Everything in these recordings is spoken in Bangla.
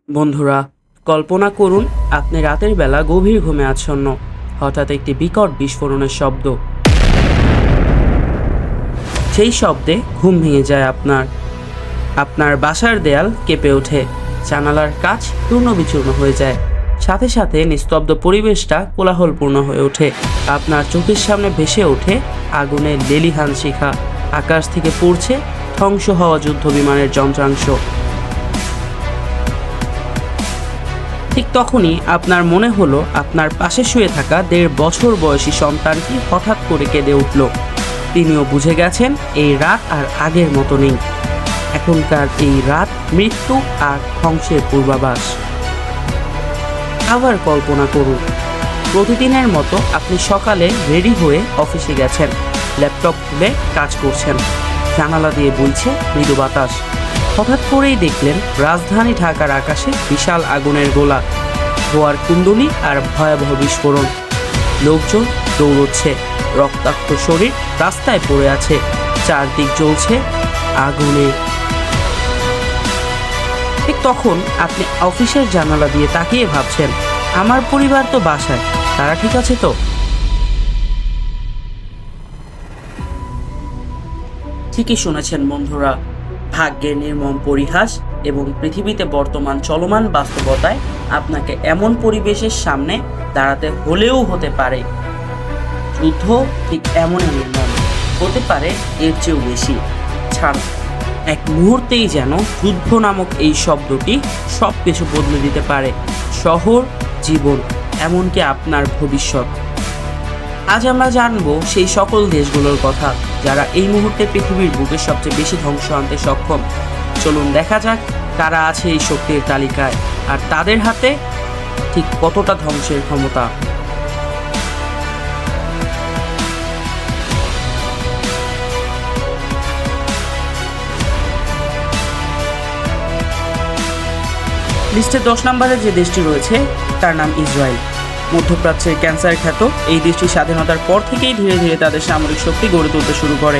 বন্ধুরা, কল্পনা করুন আপনি রাতের বেলা গভীর ঘুমে আচ্ছন্ন। হঠাৎ একটি বিকট বিস্ফোরণের শব্দ। সেই শব্দে ঘুম ভেঙে যায় আপনার বাসার দেয়াল কেঁপে ওঠে, জানালার কাচ চূর্ণ হয়ে যায়। সাথে সাথে নিস্তব্ধ পরিবেশটা কোলাহলপূর্ণ হয়ে ওঠে। আপনার চোখের সামনে ভেসে ওঠে আগুনের লেলিহান শিখা। আকাশ থেকে পড়ছে ধ্বংস হওয়া যুদ্ধ বিমানের যন্ত্রাংশ। ঠিক তখনই আপনার মনে হলো আপনার পাশে শুয়ে থাকা 1.5 বছর বয়সী সন্তানটি হঠাৎ করে কেঁদে উঠল। তিনিও বুঝে গেছেন এই রাত আর আগের মতো নেই। এখনকার এই রাত মৃত্যু আর ধ্বংসের পূর্বাভাস। আবার কল্পনা করুন, প্রতিদিনের মতো আপনি সকালে রেডি হয়ে অফিসে গেছেন, ল্যাপটপ খুলে কাজ করছেন, জানালা দিয়ে বইছে মৃদু বাতাস। হঠাৎ করেই দেখলেন রাজধানী ঢাকার আকাশে বিশাল আগুনের গোলা, ধোয়ার কুণ্ডলী আর ভয়াবহ বিস্ফোরণ। লোকজন দৌড়চ্ছে, রক্তাক্ত শরীর রাস্তায় পড়ে আছে, চারদিক জ্বলছে আগুনে। ঠিক তখন আপনি অফিসের জানালা দিয়ে তাকিয়ে ভাবছেন, আমার পরিবার তো বাসায়, তারা ঠিক আছে তো? ঠিকই শুনেছেন বন্ধুরা, ভাগ্যের নির্মম পরিহাস এবং পৃথিবীতে বর্তমান চলমান বাস্তবতায় আপনাকে এমন পরিবেশের সামনে দাঁড়াতে হলেও হতে পারে। যুদ্ধ ঠিক এমনই নির্মম, হতে পারে এর চেয়েও বেশি। ছাড়, এক মুহূর্তেই যেন যুদ্ধ নামক এই শব্দটি সব কিছু বদলে দিতে পারে। শহর, জীবন, এমনকি আপনার ভবিষ্যৎ। আজ আমরা জানবো সেই সকল দেশগুলোর কথা যারা এই মুহূর্তে পৃথিবীর বুকে সবচেয়ে বেশি ধ্বংস আনতে সক্ষম। চলুন দেখা যাক কারা আছে এই শক্তির তালিকায়, আর তাদের হাতে ঠিক কতটা ধ্বংসের ক্ষমতা। লিস্টে 10 নম্বরে যে দেশটি রয়েছে তার নাম ইসরায়েল। মধ্যপ্রাচ্যের ক্যান্সার খ্যাত এই দেশটি স্বাধীনতার পর থেকেই ধীরে ধীরে তাদের সামরিক শক্তি গড়ে তুলতে শুরু করে।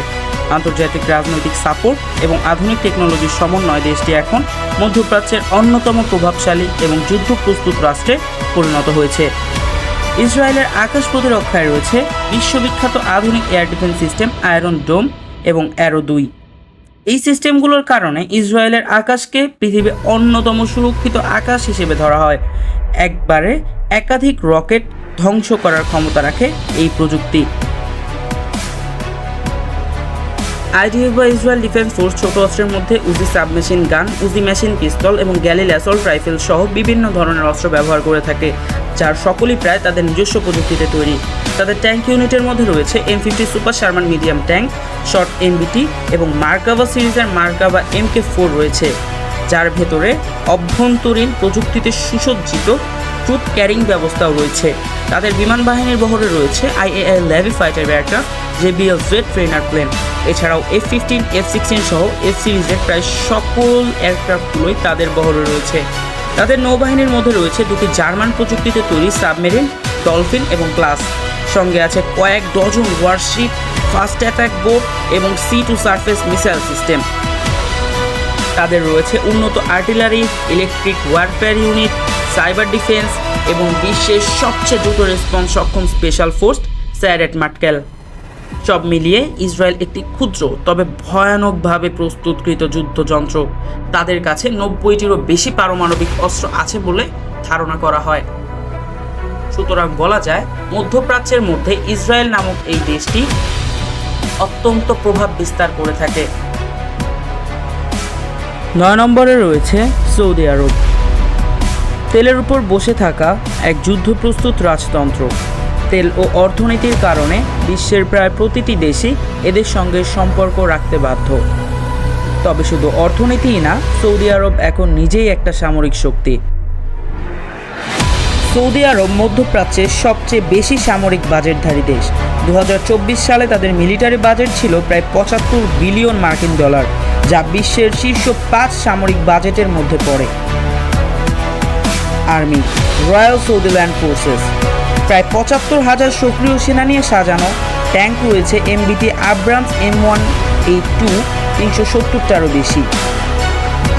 আন্তর্জাতিক রাজনৈতিক সাপোর্ট এবং আধুনিক টেকনোলজির সমন্বয় দেশটি এখন মধ্যপ্রাচ্যের অন্যতম প্রভাবশালী এবং যুদ্ধ প্রস্তুত রাষ্ট্রে পরিণত হয়েছে। ইসরায়েলের আকাশ প্রতিরক্ষায় রয়েছে বিশ্ববিখ্যাত আধুনিক এয়ার ডিফেন্স সিস্টেম আয়রন ডোম এবং অ্যারো 2। এই সিস্টেমগুলোর কারণে ইসরায়েলের আকাশকে পৃথিবীর অন্যতম সুরক্ষিত আকাশ হিসেবে ধরা হয়। একবারে একাধিক রকেট ধ্বংস করার ক্ষমতা রাখে এই প্রযুক্তি। আইডিএফ বা ইসরায়েল ডিফেন্স ফোর্স ছোট অস্ত্রের মধ্যে উজি সাবমেশিন গান, উজি মেশিন পিস্তল এবং গ্যালিল অ্যাসল্ট রাইফেল সহ বিভিন্ন ধরনের অস্ত্র ব্যবহার করে থাকে, যার সকলই প্রায় তাদের নিজস্ব প্রযুক্তিতে তৈরি। তাদের ট্যাঙ্ক ইউনিটের মধ্যে রয়েছে M50 super Sherman medium tank, short NBT এবং মার্কাভা সিরিজের মার্কাভা MK4 রয়েছে, যার ভেতরে অভ্যন্তরীণ প্রযুক্তিতে সুসজ্জিত ট্রুথ ক্যারিং ব্যবস্থাও রয়েছে। তাদের বিমান বাহিনীর বহরে রয়েছে IAL Lavi fighter aircraft, JBL Z trainer plane. এছাড়াও F-15, F-16 সহ F সিরিজের প্রায় সকল এয়ারক্রাফটগুলোই তাদের বহরে রয়েছে। তাদের নৌবাহিনীর মধ্যে রয়েছে 2টি জার্মান প্রযুক্তিতে তৈরি সাবমেরিন, ডলফিন এবং ক্লাস। সঙ্গে আছে কয়েক dozen warship, fast attack boat এবং sea to surface missile system. তাদের রয়েছে উন্নত artillery, electric warfare unit, cyber defence এবং বিশ্বের সবচেয়ে দ্রুত রেসপন্স সক্ষম স্পেশাল ফোর্স স্যারেট মাটকেল। সব মিলিয়ে ইসরায়েল একটি ক্ষুদ্র তবে ভয়ানকভাবে প্রস্তুতকৃত যুদ্ধযন্ত্র। তাদের কাছে 90টিরও বেশি পারমাণবিক অস্ত্র আছে বলে ধারণা করা হয়। সুতরাং বলা যায় মধ্যপ্রাচ্যের মধ্যে ইসরায়েল নামক এই দেশটি অত্যন্ত প্রভাব বিস্তার করে থাকে। 9 নম্বরে রয়েছে সৌদি আরব। তেলের উপর বসে থাকা এক যুদ্ধপ্রস্তুত রাজতন্ত্র। তেল ও অর্থনীতির কারণে বিশ্বের প্রায় প্রতিটি দেশই এদের সঙ্গে সম্পর্ক রাখতে বাধ্য। তবে শুধু অর্থনীতিই না, সৌদি আরব এখন নিজেই একটা সামরিক শক্তি। সৌদি আরব মধ্যপ্রাচ্যের সবচেয়ে বেশি সামরিক বাজেটধারী দেশ। 2024 সালে তাদের মিলিটারি বাজেট ছিল প্রায় 75 বিলিয়ন মার্কিন ডলার, যা বিশ্বের শীর্ষ 5 সামরিক বাজেটের মধ্যে পড়ে। Army, royal Saudi land forces, প্রায় 75,000 সক্রিয় সেনা নিয়ে সাজানো। ট্যাঙ্ক রয়েছে MBT আব্রামস M1A2 370টারও বেশি।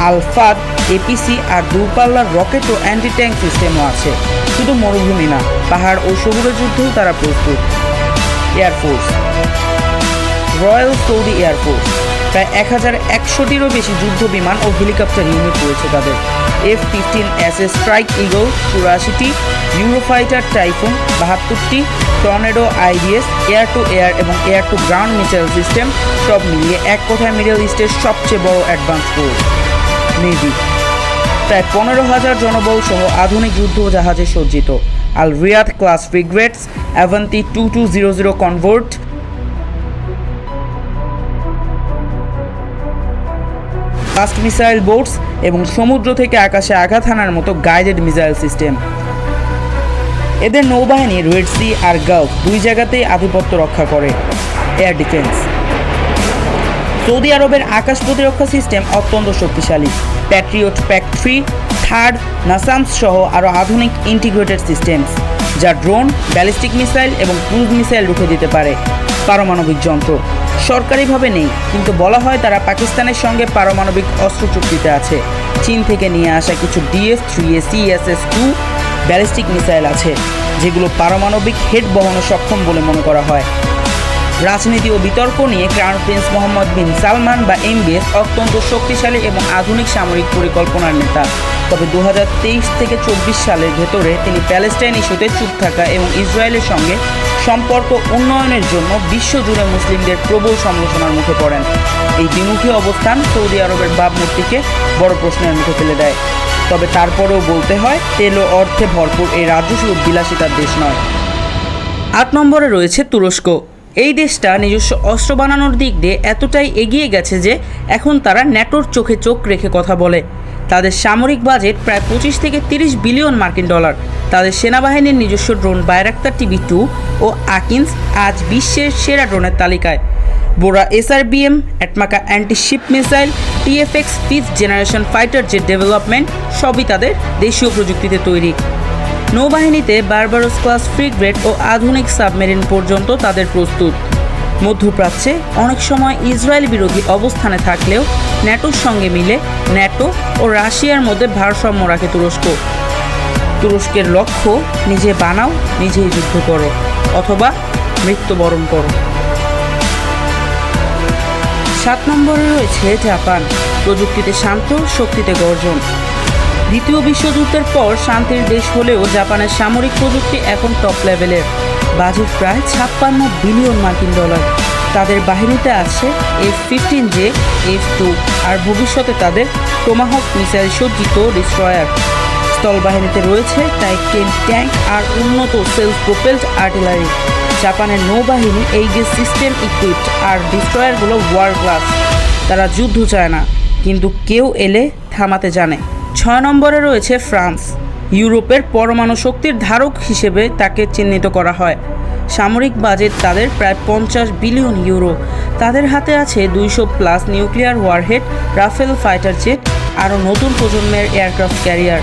আল-ফাদ, এপিসি আর দূরপাল্লার রকেট ও অ্যান্টি ট্যাঙ্ক সিস্টেমও আছে। শুধু মরুভূমি না, পাহাড় ও শহুরে যুদ্ধেও তারা প্রস্তুত। এয়ারফোর্স। রয়্যাল সৌদি এয়ারফোর্স প্রায় 1100টিরও বেশি যুদ্ধ বিমান ও হেলিকপ্টার ইউনিট রয়েছে তাদের। F-15SS স্ট্রাইক ইগল 84টি, ইউরোফাইটার টাইফুন 72টি, tornado IDS air to air এবং air to ground missile system, সব মিলিয়ে এক কথায় মিডল ইস্টের সবচেয়ে বড় অ্যাডভান্স ফোর্স। নেভি প্রায় 15,000 জনবল সহ আধুনিক যুদ্ধ জাহাজে সজ্জিত। Al Riyadh class frigates, Avanti 2200 corvette, fast missile boats এবং সমুদ্র থেকে আকাশে আঘাত হানার মতো গাইডেড মিসাইল সিস্টেম। এদের নৌবাহিনী রেড সি আর গালফ দুই জায়গাতেই আধিপত্য রক্ষা করে। Air defence. সৌদি আরবের আকাশ প্রতিরক্ষা সিস্টেম অত্যন্ত শক্তিশালী। প্যাট্রিয়ট প্যাক-3, থার্ড, নাসামস সহ আরও আধুনিক ইন্টিগ্রেটেড সিস্টেমস, যা ড্রোন, ব্যালিস্টিক মিসাইল এবং ক্রুজ মিসাইল রুখে দিতে পারে। পারমাণবিক যন্ত্র সরকারিভাবে নেই, কিন্তু বলা হয় তারা পাকিস্তানের সঙ্গে পারমাণবিক অস্ত্র চুক্তিতে আছে। চীন থেকে নিয়ে আসা কিছু DF-3A CSS-2 ব্যালিস্টিক মিসাইল আছে, যেগুলো পারমাণবিক হেড বহনে সক্ষম বলে মনে করা হয়। রাজনীতি ও বিতর্ক নিয়ে ক্রাউন প্রিন্স মোহাম্মদ বিন সালমান বা MBS অত্যন্ত শক্তিশালী এবং আধুনিক সামরিক পরিকল্পনার নেতা। তবে 2023 থেকে 24 সালের ভেতরে তিনি প্যালেস্টাইন ইস্যুতে চুপ থাকা এবং ইসরায়েলের সঙ্গে সম্পর্ক উন্নয়নের জন্য বিশ্বজুড়ে মুসলিমদের প্রবল সমালোচনার মুখে পড়েন। এই দ্বিমুখী অবস্থান সৌদি আরবের ভাবমূর্তিকে বড় প্রশ্নের মুখে ফেলে দেয়। তবে তারপরেও বলতে হয়, তেল ও অর্থে ভরপুর এই রাজ্য শুধু বিলাসিতার দেশ নয়। 8 নম্বরে রয়েছে তুরস্ক। এই দেশটা নিজস্ব অস্ত্র বানানোর দিক দিয়ে এতটাই এগিয়ে গেছে যে এখন তারা ন্যাটোর চোখে চোখ রেখে কথা বলে। তাদের সামরিক বাজেট প্রায় 25 থেকে 30 বিলিয়ন মার্কিন ডলার। তাদের সেনাবাহিনীর নিজস্ব ড্রোন বাইরাক্তার TB2 ও আকিন্স আজ বিশ্বের সেরা ড্রোনের তালিকায়। Bora SRBM, Atmaca anti-ship missile, TFX 5th generation fighter jet development সবই তাদের দেশীয় প্রযুক্তিতে তৈরি। নৌবাহিনীতে বারবারোস ক্লাস ফ্রিগেট ও আধুনিক সাবমেরিন পর্যন্ত তাদের প্রস্তুত। মধ্যপ্রাচ্যে অনেক সময় ইসরায়েল বিরোধী অবস্থানে থাকলেও ন্যাটোর সঙ্গে মিলে ন্যাটো ও রাশিয়ার মধ্যে ভারসাম্য রাখে তুরস্ক। তুরস্কের লক্ষ্য, নিজে বানাও, নিজেই যুদ্ধ করো, অথবা মৃত্যুবরণ করো। 7 নম্বরে রয়েছে জাপান। প্রযুক্তিতে শান্ত, শক্তিতে গর্জন। দ্বিতীয় বিশ্বযুদ্ধের পর শান্তির দেশ হলেও জাপানের সামরিক প্রযুক্তি এখন টপ লেভেলের। বাজেট প্রায় 56 বিলিয়ন মার্কিন ডলার। তাদের বাহিনীতে আছে F-15J, F-2 আর ভবিষ্যতে তাদের টোমাহক মিসাইল সজ্জিত ডিস্ট্রয়ার। স্থলবাহিনীতে রয়েছে টাইপ 10 ট্যাঙ্ক আর উন্নত সেলফ প্রোপেলড আর্টিলারি। জাপানের নৌবাহিনী এইগেজ সিস্টেম ইকুইপড আর ডিস্ট্রয়ারগুলো ওয়ার ক্লাস। তারা যুদ্ধ চায় না, কিন্তু কেউ এলে থামাতে জানে। 6 নম্বরে রয়েছে ফ্রান্স। ইউরোপের পরমাণু শক্তির ধারক হিসেবে তাকে চিহ্নিত করা হয়। সামরিক বাজেট তাদের প্রায় 50 বিলিয়ন ইউরো। তাদের হাতে আছে 200+ nuclear warhead, Rafale fighter jet, আরও নতুন প্রজন্মের aircraft carrier,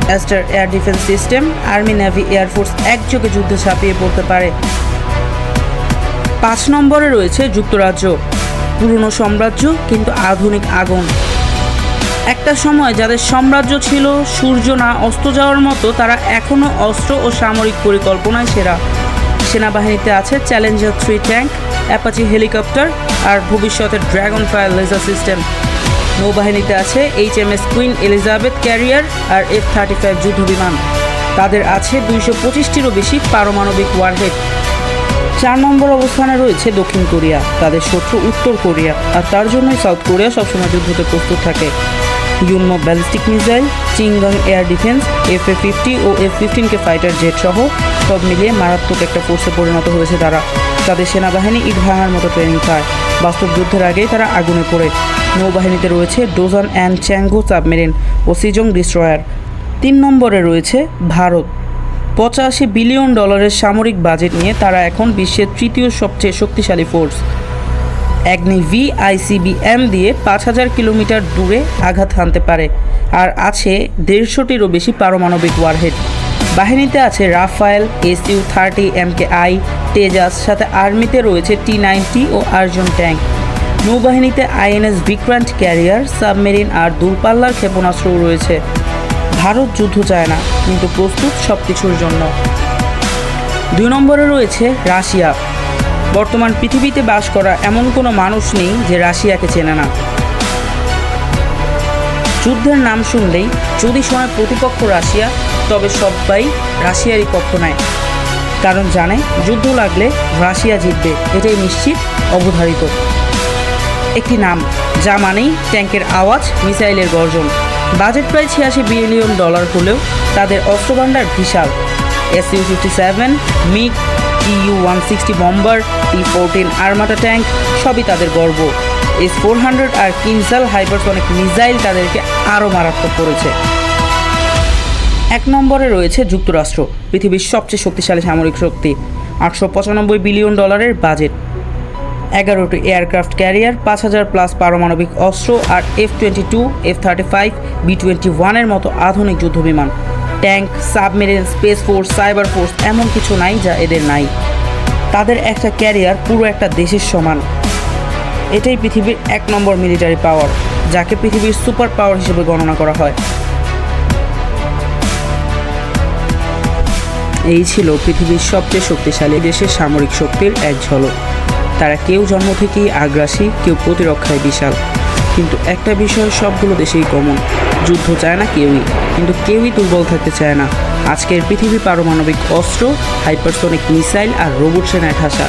Aster air defence system. Army, navy, air force একযোগে যুদ্ধে ঝাঁপিয়ে পড়তে পারে। 5 নম্বরে রয়েছে যুক্তরাজ্য। পুরনো সাম্রাজ্য, কিন্তু আধুনিক আগুন। একটা সময় যাদের সাম্রাজ্য ছিল সূর্য না অস্ত যাওয়ার মতো, তারা এখনও অস্ত্র ও সামরিক পরিকল্পনায় সেরা। সেনাবাহিনীতে আছে চ্যালেঞ্জার 3 ট্যাঙ্ক, অ্যাপাচি হেলিকপ্টার আর ভবিষ্যতের ড্রাগন ফায়ার লেজার সিস্টেম। নৌবাহিনীতে আছে HMS কুইন এলিজাবেথ ক্যারিয়ার আর F-35 যুদ্ধবিমান। তাদের আছে 225টিরও বেশি পারমাণবিক ওয়ারহেড। 4 নম্বর অবস্থানে রয়েছে দক্ষিণ কোরিয়া। তাদের শত্রু উত্তর কোরিয়া, আর তার জন্যই সাউথ কোরিয়া সবসময় যুদ্ধতে প্রস্তুত থাকে। Hyunmoo ballistic missile, Cheongung air defence, FA-50 ও F-15K ফাইটার জেট সহ সব মিলিয়ে মারাত্মক একটা ফোর্সে পরিণত হয়েছে তারা। তাদের সেনাবাহিনী ইট ভাঙার মতো ট্রেনিং পায়। বাস্তব যুদ্ধের আগেই তারা আগুনে পড়ে। নৌবাহিনীতে রয়েছে ডোজান অ্যান্ড চ্যাঙ্গো সাবমেরিন ও সিজং ডিস্ট্রয়ার। 3 নম্বরে রয়েছে ভারত। 85 বিলিয়ন ডলারের সামরিক বাজেট নিয়ে তারা এখন বিশ্বের তৃতীয় সবচেয়ে শক্তিশালী ফোর্স। অ্যাগ্নি VICBM দিয়ে 5000 কিলোমিটার দূরে আঘাত হানতে পারে, আর আছে 150টিরও বেশি পারমাণবিক ওয়ারহেড। বাহিনীতে আছে রাফায়েল, SU-30 MKI, তেজাস, সাথে আর্মিতে রয়েছে T-90 ও আর্জুন ট্যাঙ্ক। নৌবাহিনীতে আইএনএস বিক্রান্ট ক্যারিয়ার, সাবমেরিন আর দূরপাল্লার ক্ষেপণাস্ত্রও রয়েছে। ভারত যুদ্ধ চায় না, কিন্তু প্রস্তুত সব কিছুর জন্য। 2 নম্বরে রয়েছে রাশিয়া। বর্তমান পৃথিবীতে বাস করা এমন কোনো মানুষ নেই যে রাশিয়াকে চেনে না। যুদ্ধের নাম শুনলেই যদি শোনে প্রতিপক্ষ রাশিয়া, তবে সবাই রাশিয়ারই পক্ষ নেয়, কারণ জানে যুদ্ধ লাগলে রাশিয়া জিতবে, এটাই নিশ্চিত, অবধারিত। একটি নাম যা মানেই ট্যাঙ্কের আওয়াজ, মিসাইলের গর্জন। বাজেট প্রায় $86 বিলিয়ন হলেও তাদের অস্ত্রভাণ্ডার বিশাল। Su-57, MiG, Tu-160 bomber, T-14 Armata tank সবই তাদের গর্ব। S-400 আর কিনজাল হাইপারসনিক মিসাইল তাদেরকে আরও মারাত্মক করেছে। 1 নম্বরে রয়েছে যুক্তরাষ্ট্র, পৃথিবীর সবচেয়ে শক্তিশালী সামরিক শক্তি। $895 বিলিয়ন বাজেট, 11টি এয়ারক্রাফট ক্যারিয়ার, 5000+ পারমাণবিক অস্ত্র আর F-22, F-35, B-21 মতো আধুনিক যুদ্ধবিমান। Tank, submarine, space force, cyber force এমন কিছু নাই যা এদের নাই। তাদের একটা ক্যারিয়ার পুরো একটা দেশের সমান। এটাই পৃথিবীর 1 নম্বর মিলিটারি পাওয়ার, যাকে পৃথিবীর সুপার পাওয়ার হিসেবে গণনা করা হয়। এই ছিল পৃথিবীর সবচেয়ে শক্তিশালী দেশের সামরিক শক্তির এক ঝলক। তারা কেউ জন্ম থেকেই আগ্রাসী, কেউ প্রতিরক্ষায় বিশাল। কিন্তু একটা বিষয় সবগুলো দেশেই কমন, যুদ্ধ চায় না কেউই, কিন্তু কেউই দুর্বল থাকতে চায় না। আজকের পৃথিবী পারমাণবিক অস্ত্র, হাইপারসনিক মিসাইল আর রোবট সেনায় ঠাসা।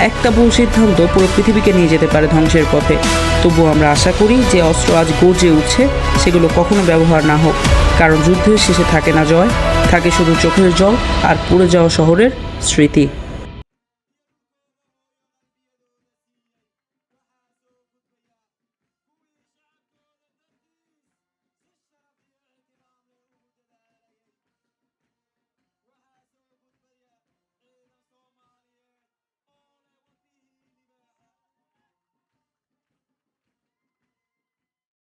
একটা ভুল সিদ্ধান্ত পুরো পৃথিবীকে নিয়ে যেতে পারে ধ্বংসের পথে। তবুও আমরা আশা করি যে অস্ত্র আজ গর্জে উঠছে সেগুলো কখনো ব্যবহার না হোক, কারণ যুদ্ধের শেষে থাকে না জয়, থাকে শুধু চোখের জল আর পুড়ে যাওয়া শহরের স্মৃতি।